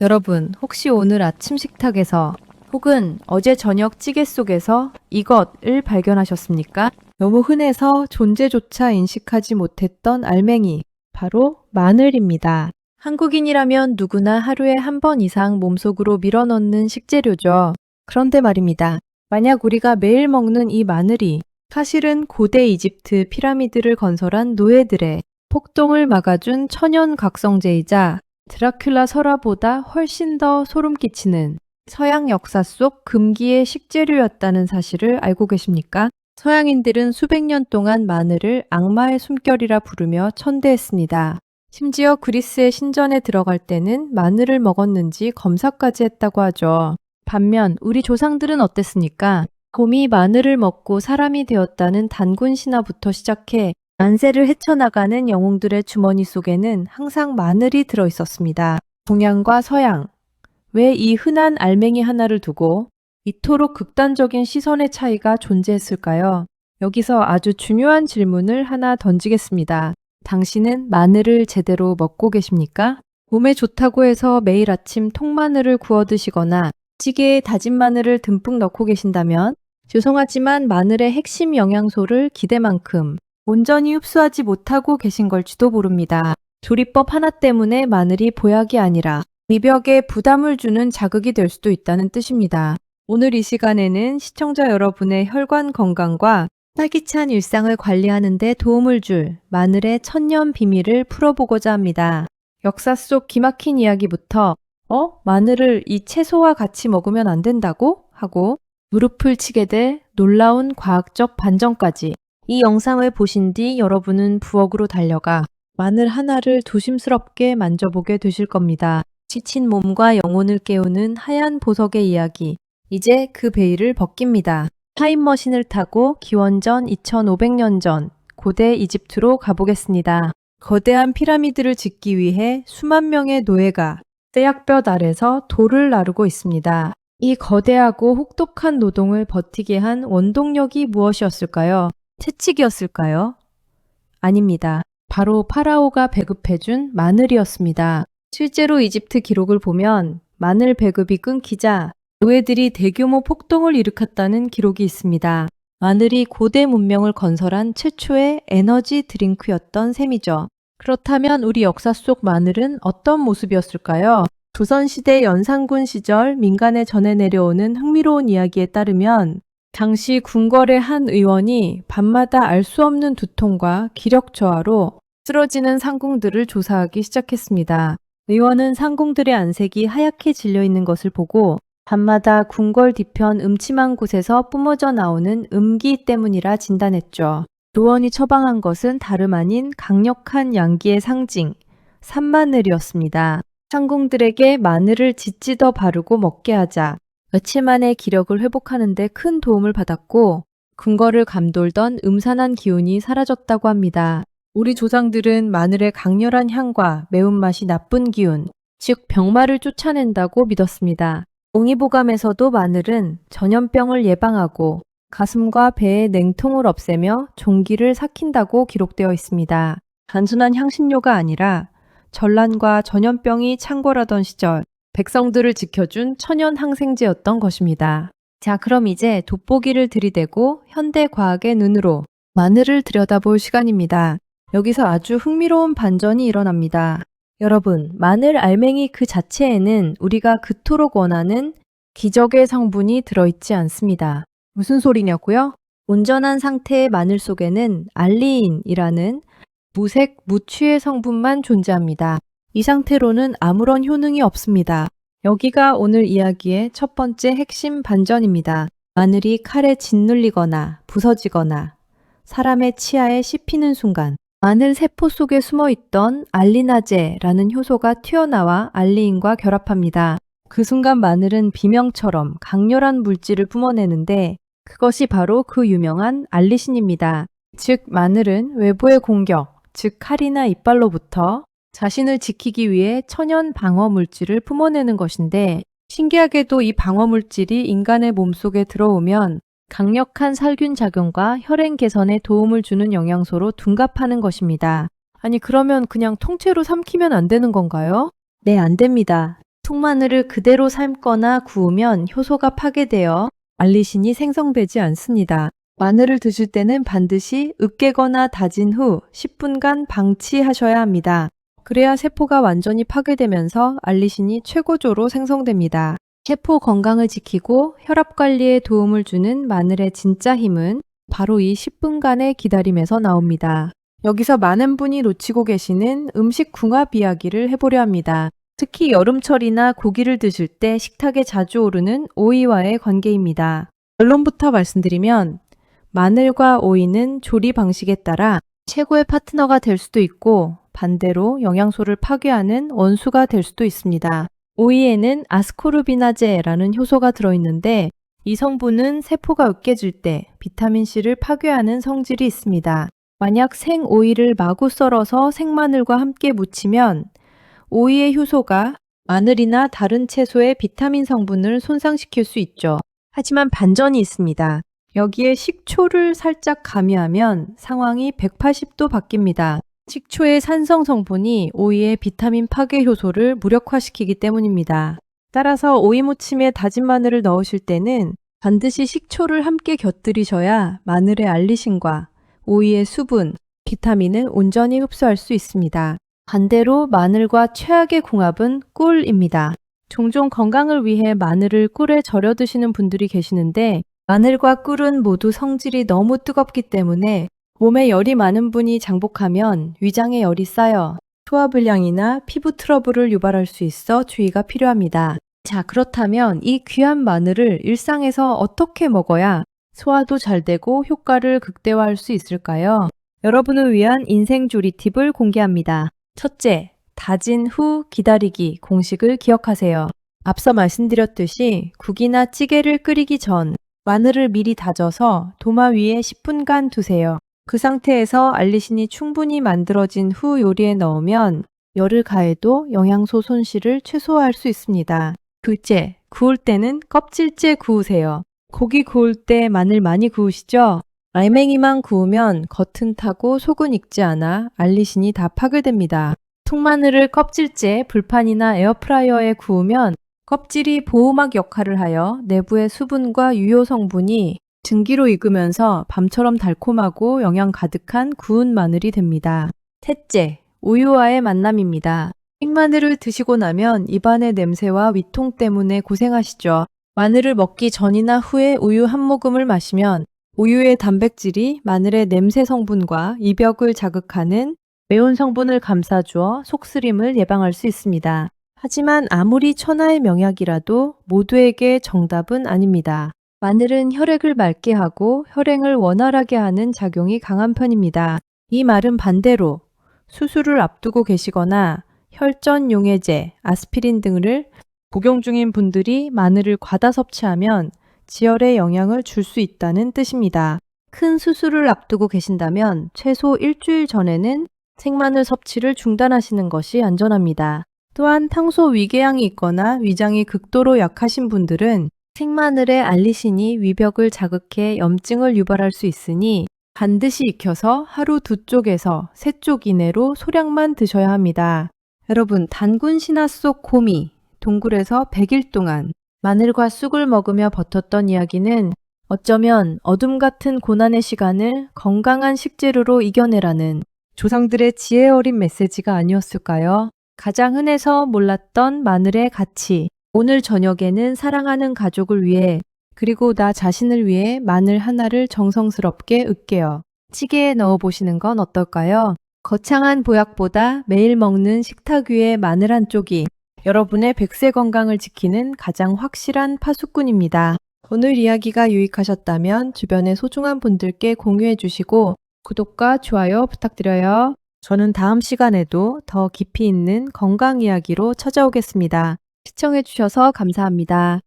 여러분, 혹시 오늘 아침 식탁에서 혹은 어제 저녁 찌개 속에서 이것을 발견하셨습니까? 너무 흔해서 존재조차 인식하지 못했던 알맹이, 바로 마늘입니다. 한국인이라면 누구나 하루에 한 번 이상 몸속으로 밀어넣는 식재료죠. 그런데 말입니다. 만약 우리가 매일 먹는 이 마늘이 사실은 고대 이집트 피라미드를 건설한 노예들의 폭동을 막아준 천연 각성제이자 드라큘라 설화보다 훨씬 더 소름 끼치는 서양 역사 속 금기의 식재료였다는 사실을 알고 계십니까? 서양인들은 수백 년 동안 마늘을 악마의 숨결이라 부르며 천대했습니다. 심지어 그리스의 신전에 들어갈 때는 마늘을 먹었는지 검사까지 했다고 하죠. 반면 우리 조상들은 어땠습니까? 곰이 마늘을 먹고 사람이 되었다는 단군 신화부터 시작해 만세를 헤쳐나가는 영웅들의 주머니 속에는 항상 마늘이 들어 있었습니다. 동양과 서양, 왜 이 흔한 알맹이 하나를 두고 이토록 극단적인 시선의 차이가 존재했을까요? 여기서 아주 중요한 질문을 하나 던지겠습니다. 당신은 마늘을 제대로 먹고 계십니까? 몸에 좋다고 해서 매일 아침 통마늘을 구워 드시거나 찌개에 다진 마늘을 듬뿍 넣고 계신다면 죄송하지만 마늘의 핵심 영양소를 기대만큼 온전히 흡수하지 못하고 계신 걸지도 모릅니다. 조리법 하나 때문에 마늘이 보약이 아니라 미벽에 부담을 주는 자극이 될 수도 있다는 뜻입니다. 오늘 이 시간에는 시청자 여러분의 혈관 건강과 활기찬 일상을 관리하는 데 도움을 줄 마늘의 천년 비밀을 풀어보고자 합니다. 역사 속 기막힌 이야기부터 마늘을 이 채소와 같이 먹으면 안 된다고? 하고 무릎을 치게 될 놀라운 과학적 반전까지 이 영상을 보신 뒤 여러분은 부엌으로 달려가 마늘 하나를 조심스럽게 만져보게 되실 겁니다. 지친 몸과 영혼을 깨우는 하얀 보석의 이야기. 이제 그 베일을 벗깁니다. 타임머신을 타고 기원전 2500년 전 고대 이집트로 가보겠습니다. 거대한 피라미드를 짓기 위해 수만 명의 노예가 떼약볕 아래서 돌을 나르고 있습니다. 이 거대하고 혹독한 노동을 버티게 한 원동력이 무엇이었을까요? 채찍이었을까요? 아닙니다. 바로 파라오가 배급해준 마늘이었습니다. 실제로 이집트 기록을 보면 마늘 배급이 끊기자 노예들이 대규모 폭동을 일으켰다는 기록이 있습니다. 마늘이 고대 문명을 건설한 최초의 에너지 드링크였던 셈이죠. 그렇다면 우리 역사 속 마늘은 어떤 모습이었을까요? 조선시대 연산군 시절 민간에 전해 내려오는 흥미로운 이야기에 따르면 당시 궁궐의 한 의원이 밤마다 알 수 없는 두통과 기력 저하로 쓰러지는 상궁들을 조사하기 시작했습니다. 의원은 상궁들의 안색이 하얗게 질려 있는 것을 보고 밤마다 궁궐 뒤편 음침한 곳에서 뿜어져 나오는 음기 때문이라 진단했죠. 의원이 처방한 것은 다름 아닌 강력한 양기의 상징, 산마늘이었습니다. 상궁들에게 마늘을 짓짓어 바르고 먹게 하자 며칠 만에 기력을 회복하는 데 큰 도움을 받았고 궁궐을 감돌던 음산한 기운이 사라졌다고 합니다. 우리 조상들은 마늘의 강렬한 향과 매운맛이 나쁜 기운, 즉 병마를 쫓아낸다고 믿었습니다. 옹이보감에서도 마늘은 전염병을 예방하고 가슴과 배의 냉통을 없애며 종기를 삭힌다고 기록되어 있습니다. 단순한 향신료가 아니라 전란과 전염병이 창궐하던 시절 백성들을 지켜준 천연 항생제였던 것입니다. 자, 그럼 이제 돋보기를 들이대고 현대 과학의 눈으로 마늘을 들여다볼 시간입니다. 여기서 아주 흥미로운 반전이 일어납니다. 여러분, 마늘 알맹이 그 자체에는 우리가 그토록 원하는 기적의 성분이 들어있지 않습니다. 무슨 소리냐고요? 온전한 상태의 마늘 속에는 알리인이라는 무색, 무취의 성분만 존재합니다. 이 상태로는 아무런 효능이 없습니다. 여기가 오늘 이야기의 첫 번째 핵심 반전입니다. 마늘이 칼에 짓눌리거나 부서지거나 사람의 치아에 씹히는 순간 마늘 세포 속에 숨어있던 알리나제라는 효소가 튀어나와 알리인과 결합합니다. 그 순간 마늘은 비명처럼 강렬한 물질을 뿜어내는데 그것이 바로 그 유명한 알리신입니다. 즉 마늘은 외부의 공격, 즉 칼이나 이빨로부터 자신을 지키기 위해 천연 방어 물질을 뿜어내는 것인데 신기하게도 이 방어 물질이 인간의 몸속에 들어오면 강력한 살균 작용과 혈행 개선에 도움을 주는 영양소로 둔갑하는 것입니다. 아니 그러면 그냥 통째로 삼키면 안 되는 건가요? 네, 안 됩니다. 통마늘을 그대로 삶거나 구우면 효소가 파괴되어 알리신이 생성되지 않습니다. 마늘을 드실 때는 반드시 으깨거나 다진 후 10분간 방치하셔야 합니다. 그래야 세포가 완전히 파괴되면서 알리신이 최고조로 생성됩니다. 세포 건강을 지키고 혈압 관리에 도움을 주는 마늘의 진짜 힘은 바로 이 10분간의 기다림에서 나옵니다. 여기서 많은 분이 놓치고 계시는 음식 궁합 이야기를 해보려 합니다. 특히 여름철이나 고기를 드실 때 식탁에 자주 오르는 오이와의 관계입니다. 결론부터 말씀드리면 마늘과 오이는 조리 방식에 따라 최고의 파트너가 될 수도 있고 반대로 영양소를 파괴하는 원수가 될 수도 있습니다. 오이에는 아스코르비나제라는 효소가 들어있는데 이 성분은 세포가 으깨질 때 비타민C를 파괴하는 성질이 있습니다. 만약 생오이를 마구 썰어서 생마늘과 함께 무치면 오이의 효소가 마늘이나 다른 채소의 비타민 성분을 손상시킬 수 있죠. 하지만 반전이 있습니다. 여기에 식초를 살짝 가미하면 상황이 180도 바뀝니다. 식초의 산성 성분이 오이의 비타민 파괴 효소를 무력화시키기 때문입니다. 따라서 오이 무침에 다진 마늘을 넣으실 때는 반드시 식초를 함께 곁들이셔야 마늘의 알리신과 오이의 수분, 비타민을 온전히 흡수할 수 있습니다. 반대로 마늘과 최악의 궁합은 꿀입니다. 종종 건강을 위해 마늘을 꿀에 절여 드시는 분들이 계시는데 마늘과 꿀은 모두 성질이 너무 뜨겁기 때문에 몸에 열이 많은 분이 장복하면 위장에 열이 쌓여 소화불량이나 피부 트러블을 유발할 수 있어 주의가 필요합니다. 자, 그렇다면 이 귀한 마늘을 일상에서 어떻게 먹어야 소화도 잘 되고 효과를 극대화할 수 있을까요? 여러분을 위한 인생 조리 팁을 공개합니다. 첫째, 다진 후 기다리기 공식을 기억하세요. 앞서 말씀드렸듯이 국이나 찌개를 끓이기 전 마늘을 미리 다져서 도마 위에 10분간 두세요. 그 상태에서 알리신이 충분히 만들어진 후 요리에 넣으면 열을 가해도 영양소 손실을 최소화할 수 있습니다. 둘째, 구울 때는 껍질째 구우세요. 고기 구울 때 마늘 많이 구우시죠? 알맹이만 구우면 겉은 타고 속은 익지 않아 알리신이 다 파괴됩니다. 통마늘을 껍질째 불판이나 에어프라이어에 구우면 껍질이 보호막 역할을 하여 내부의 수분과 유효 성분이 증기로 익으면서 밤처럼 달콤하고 영양 가득한 구운 마늘이 됩니다. 셋째, 우유와의 만남입니다. 생마늘을 드시고 나면 입안의 냄새와 위통 때문에 고생하시죠. 마늘을 먹기 전이나 후에 우유 한 모금을 마시면 우유의 단백질이 마늘의 냄새 성분과 이벽을 자극하는 매운 성분을 감싸주어 속쓰림을 예방할 수 있습니다. 하지만 아무리 천하의 명약이라도 모두에게 정답은 아닙니다. 마늘은 혈액을 맑게 하고 혈행을 원활하게 하는 작용이 강한 편입니다. 이 말은 반대로 수술을 앞두고 계시거나 혈전 용해제, 아스피린 등을 복용 중인 분들이 마늘을 과다 섭취하면 지혈에 영향을 줄 수 있다는 뜻입니다. 큰 수술을 앞두고 계신다면 최소 일주일 전에는 생마늘 섭취를 중단하시는 것이 안전합니다. 또한 평소 위궤양이 있거나 위장이 극도로 약하신 분들은 생마늘의 알리신이 위벽을 자극해 염증을 유발할 수 있으니 반드시 익혀서 하루 2쪽에서 3쪽 이내로 소량만 드셔야 합니다. 여러분, 단군 신화 속 곰이 동굴에서 100일 동안 마늘과 쑥을 먹으며 버텼던 이야기는 어쩌면 어둠 같은 고난의 시간을 건강한 식재료로 이겨내라는 조상들의 지혜 어린 메시지가 아니었을까요? 가장 흔해서 몰랐던 마늘의 가치. 오늘 저녁에는 사랑하는 가족을 위해 그리고 나 자신을 위해 마늘 하나를 정성스럽게 으깨어 찌개에 넣어보시는 건 어떨까요? 거창한 보약보다 매일 먹는 식탁 위에 마늘 한 쪽이 여러분의 100세 건강을 지키는 가장 확실한 파수꾼입니다. 오늘 이야기가 유익하셨다면 주변의 소중한 분들께 공유해 주시고 구독과 좋아요 부탁드려요. 저는 다음 시간에도 더 깊이 있는 건강 이야기로 찾아오겠습니다. 시청해 주셔서 감사합니다.